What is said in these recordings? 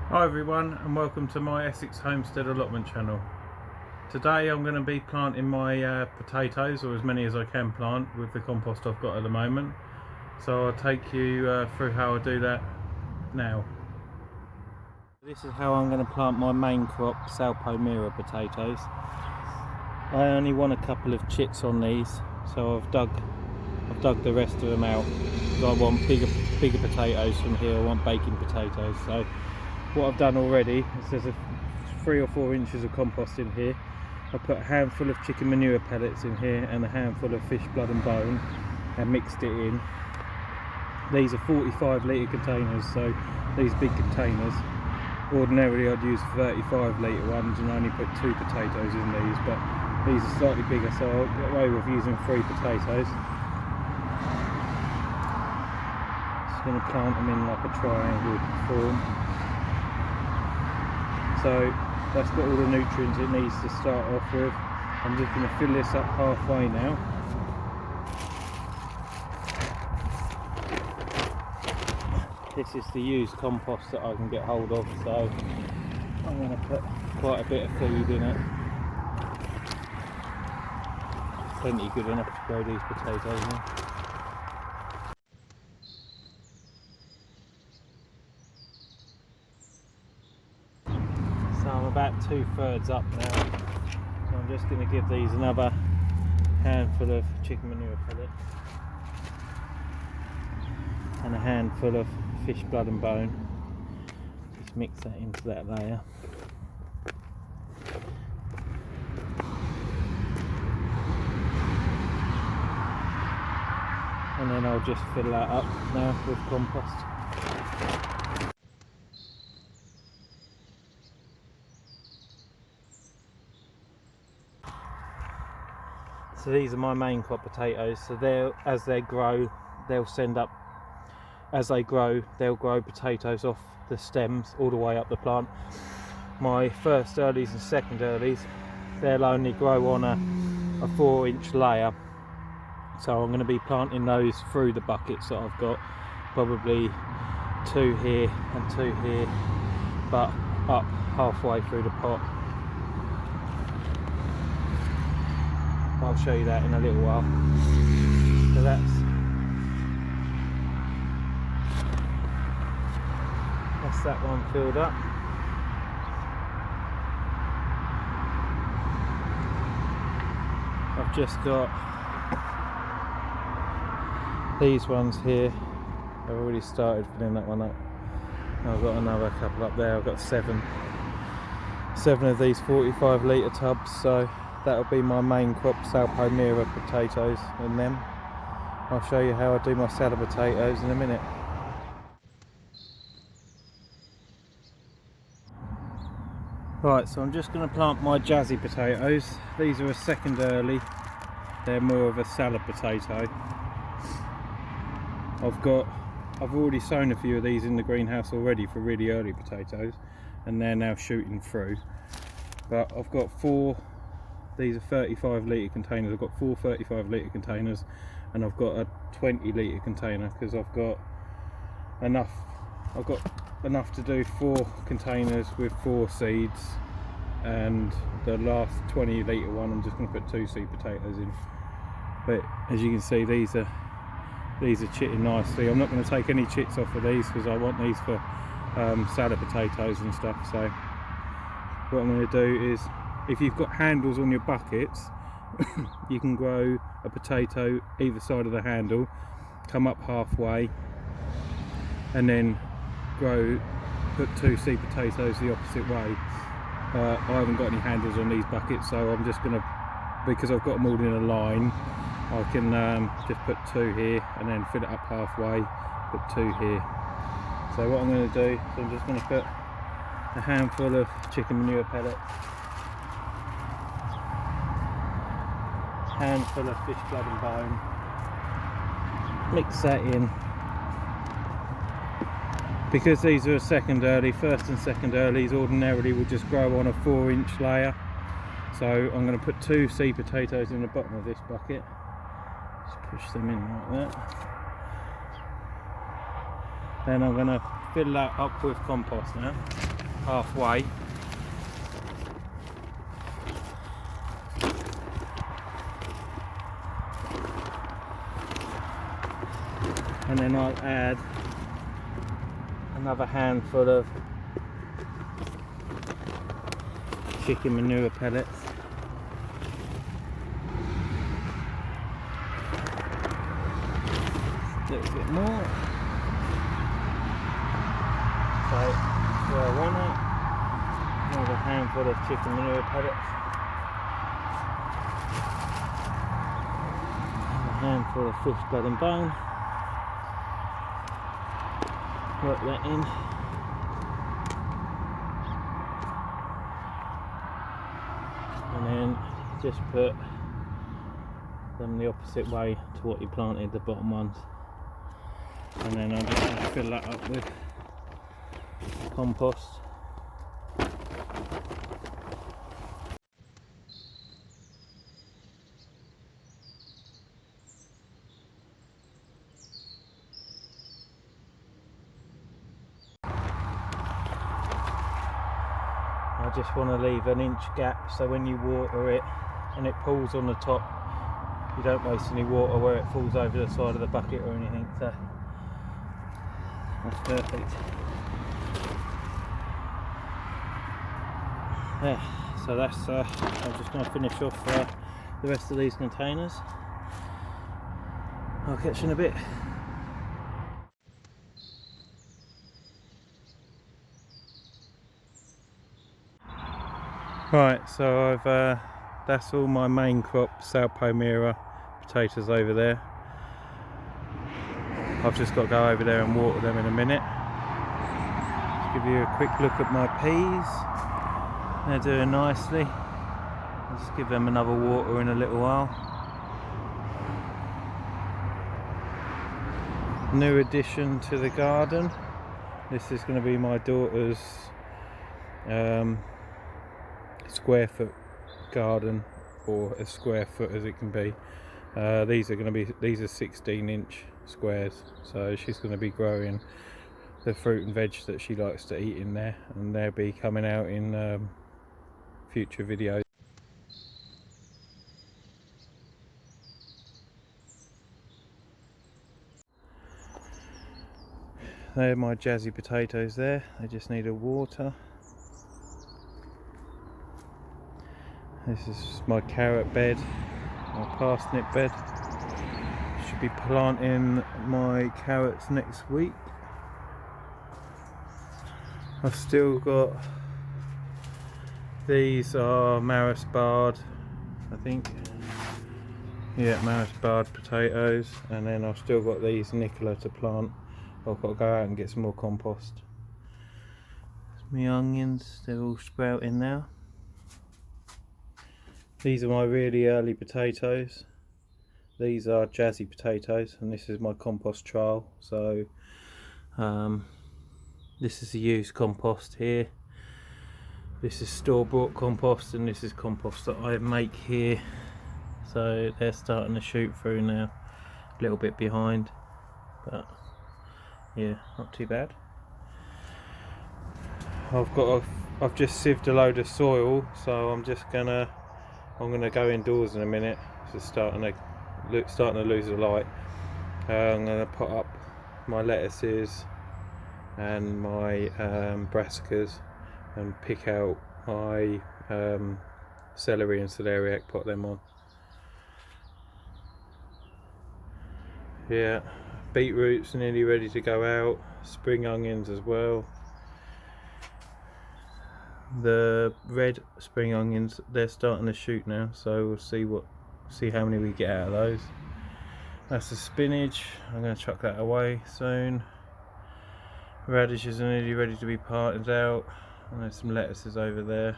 Hi everyone, and welcome to my Essex Homestead allotment channel. Today I'm going to be planting my potatoes, or as many as I can plant with the compost I've got at the moment. So I'll take you through how I do that now. This is how I'm going to plant my main crop, Salpomira potatoes. I only want a couple of chits on these, so I've dug the rest of them out. I want bigger potatoes from here. I want baking potatoes. So what I've done already is there's 3 or 4 inches of compost in here. I put a handful of chicken manure pellets in here and a handful of fish blood and bone and mixed it in. These are 45 litre containers, so these big containers. Ordinarily I'd use 35 litre ones and only put 2 potatoes in these, but these are slightly bigger, so I'll get away with using 3 potatoes. Just going to plant them in like a triangle form. So that's got all the nutrients it needs to start off with. I'm just going to fill this up halfway now. This is the used compost that I can get hold of, so I'm going to put quite a bit of food in it. Plenty good enough to grow these potatoes in. So I'm about 2/3 up now, so I'm just going to give these another handful of chicken manure pellet and a handful of fish blood and bone. Just mix that into that layer. And then I'll just fill that up now with compost. So these are my main crop potatoes. So as they grow, they'll grow potatoes off the stems all the way up the plant. My first earlies and second earlies, they'll only grow on a 4-inch layer. So I'm going to be planting those through the buckets that I've got, probably 2 here and 2 here, but up halfway through the pot. I'll show you that in a little while. So that's that one filled up. I've just got these ones here. I've already started filling that one up. I've got another couple up there. I've got 7 of these 45 litre tubs, so that'll be my main crop, Salpomira potatoes in them. I'll show you how I do my salad potatoes in a minute. Right, so I'm just going to plant my jazzy potatoes. These are a second early. They're more of a salad potato. I've already sown a few of these in the greenhouse already for really early potatoes, and they're now shooting through. But I've got 4. These are 35 litre containers. I've got 4 35 litre containers, and I've got a 20 litre container because I've got enough to do 4 containers with 4 seeds, and the last 20 litre one I'm just going to put 2 seed potatoes in. But as you can see, these are chitting nicely. I'm not going to take any chits off of these because I want these for salad potatoes and stuff. So what I'm going to do is, if you've got handles on your buckets, you can grow a potato either side of the handle, come up halfway, and then put 2 seed potatoes the opposite way. I haven't got any handles on these buckets, so I'm just going to, because I've got them all in a line, I can just put 2 here and then fill it up halfway, put 2 here. So what I'm going to do is I'm just going to put a handful of chicken manure pellets, handful of fish blood and bone, mix that in. Because these are a second early, first and second earlies ordinarily will just grow on a 4-inch layer. So I'm going to put 2 seed potatoes in the bottom of this bucket. Just push them in like that. Then I'm going to fill that up with compost now. halfway. And then I'll add another handful of chicken manure pellets. A little bit more. So where I want it. Another handful of chicken manure pellets. And a handful of fish blood and bone. Work that in. And then just put them the opposite way to what you planted the bottom ones. And then I'm just going to fill that up with compost. I just want to leave an inch gap so when you water it and it pools on the top, you don't waste any water where it falls over the side of the bucket or anything. So that's perfect. Yeah, so that's I'm just going to finish off the rest of these containers. I'll catch you in a bit. Right, so I've that's all my main crop, South Palmyra potatoes over there. I've just got to go over there and water them in a minute. Just give you a quick look at my peas. They're doing nicely. I'll just give them another water in a little while. New addition to the garden. This is going to be my daughter's square foot garden, or as square foot as it can be. These are 16-inch squares, so she's going to be growing the fruit and veg that she likes to eat in there, and they'll be coming out in future videos. They're my jazzy potatoes there, they just need a water. This is my carrot bed, my parsnip bed. Should be planting my carrots next week. I've still got, these are Maris Bard, I think. Yeah, Maris Bard potatoes, and then I've still got these Nicola to plant. I've got to go out and get some more compost. My onions, they're all sprouting now. These are my really early potatoes. These are jazzy potatoes, and this is my compost trial. So this is a used compost here. This is store-bought compost, and this is compost that I make here. So they're starting to shoot through now. A little bit behind, but yeah, not too bad. I've just sieved a load of soil, so I'm gonna go indoors in a minute. It's starting to lose the light. I'm gonna put up my lettuces and my brassicas and pick out my celery and celeriac, put them on. Yeah, beetroots are nearly ready to go out, spring onions as well. The red spring onions, they're starting to shoot now, so we'll see how many we get out of those. That's the spinach, I'm going to chuck that away soon. Radishes are nearly ready to be parted out, and there's some lettuces over there.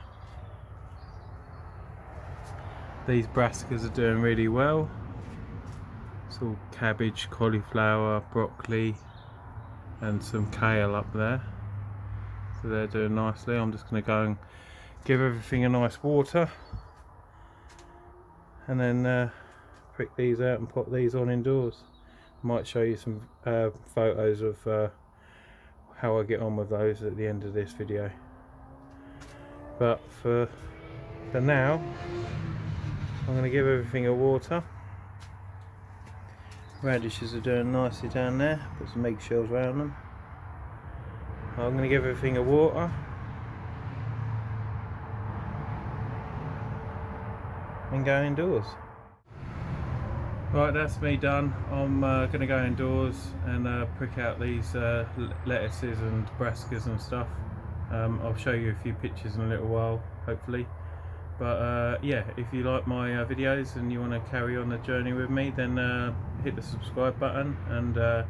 These brassicas are doing really well. It's all cabbage, cauliflower, broccoli and some kale up there. So they're doing nicely. I'm just going to go and give everything a nice water, and then prick these out and put these on indoors. Might show you some photos of how I get on with those at the end of this video. But for now, I'm going to give everything a water. Radishes are doing nicely down there, put some eggshells around them. I'm going to give everything a water and go indoors. Right, that's me done. I'm going to go indoors and prick out these lettuces and brassicas and stuff. I'll show you a few pictures in a little while, hopefully. But yeah, if you like my videos and you want to carry on the journey with me, then hit the subscribe button and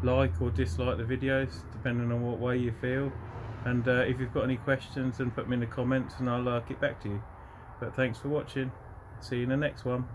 like or dislike the videos, depending on what way you feel. And if you've got any questions, then put them in the comments and I'll get back to you. But thanks for watching. See you in the next one.